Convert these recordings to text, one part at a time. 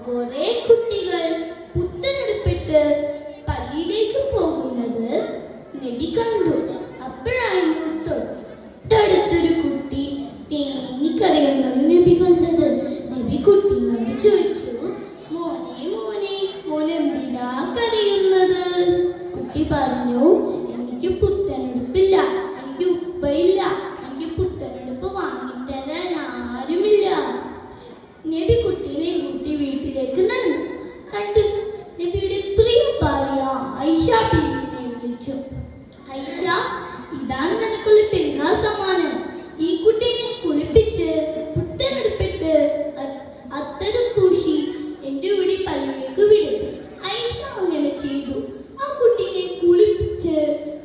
കുറെ കുട്ടികൾ പുത്തനെടുപ്പിട്ട് പള്ളിയിലേക്ക് പോകുന്നത് നബി കണ്ടു. അപ്പോഴായിരുന്നു തൊട്ടടുത്തൊരു കുട്ടി തേങ്ങിക്കരയുന്നത് നബി കണ്ടത്. നബി കുട്ടിയോട് ചോദിച്ചു, മോനെ മോനെ മോനെന്തിനാ കരയുന്നത്? കുട്ടി പറഞ്ഞു, എനിക്ക് പുത്തനെടുപ്പില്ല, എനിക്ക് ഉപ്പയില്ല, എനിക്ക് പുത്തനെടുപ്പ് വാങ്ങിത്തരാൻ ആരുമില്ല. നബി കുട്ടീനെ കൂട്ടി വീട്ടിലേക്ക് നടന്നു. കണ്ടു നബിയുടെ പ്രിയ ഭാര്യ ഐഷ ബീവിനെ വിളിച്ചു. ഐഷ, ഇതാണ് നിനക്കുള്ള പെരുന്നാൾ സമ്മാനം. ഈ കുട്ടീനെ കുളിപ്പിച്ച് പുത്തനെടുപ്പിട്ട് അത്തരം പൂശി എന്റെ കൂടി പള്ളിയിലേക്ക് വിടും. ഐഷ അങ്ങനെ ചെയ്തു. ആ കുട്ടീനെ കുളിപ്പിച്ച്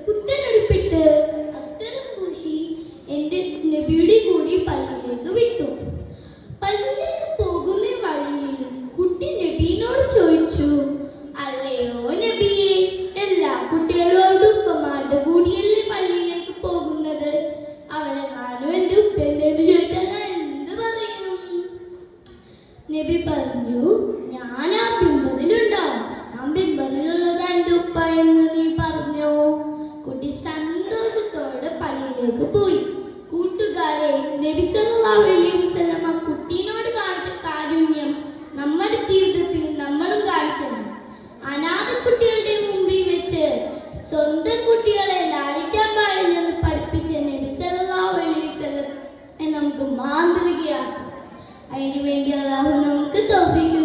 പുത്തനെടുപ്പിട്ട് അത്തരം പൂശി എന്റെ നബിയുടെ കൂടി പള്ളിയിലേക്ക് വിട്ടു. പള്ളിയിലേക്ക് പോകുന്ന വഴിയിൽ കുട്ടി നബീനോട് ചോദിച്ചു, അല്ലയോ നബിയെ, എല്ലാ കുട്ടികളോടും ഉപ്പമാരുടെ കൂടിയല്ലേ പള്ളിയിലേക്ക് പോകുന്നത്? അവരെങ്ങാനും എന്റെ ഉപ്പേന്ന് ചോദിച്ചാൽ ഞാൻ എന്ത് പറയും? നബി പറഞ്ഞു, ഞാൻ ആ ബിംബറിലുണ്ടാവും, ആ ബിംബറിലുള്ളത് എന്റെ ഉപ്പ എന്ന് നീ പറഞ്ഞോ. കുട്ടി സന്തോഷത്തോടെ പള്ളിയിലേക്ക് പോയി. കൂട്ടുകാരെ, നബി സല്ലല്ലാഹു അലൈഹി വസല്ലം ആ കുട്ടീനോട് കാണിച്ച കാരുണ്യം നമ്മുടെ ജീവിതത്തിൽ നമ്മളും കാണിക്കണം. അനാഥ കുട്ടികളുടെ മുമ്പിൽ വെച്ച് സ്വന്തം കുട്ടികളെ ലാളിക്കാൻ പാടില്ലെന്ന് പഠിപ്പിച്ച നബി സല്ലല്ലാഹു അലൈഹി വസല്ലം നമുക്ക് മാതൃകയാക്കും. അതിനുവേണ്ടി അല്ലാഹു നമുക്ക് തൗഫീഖ്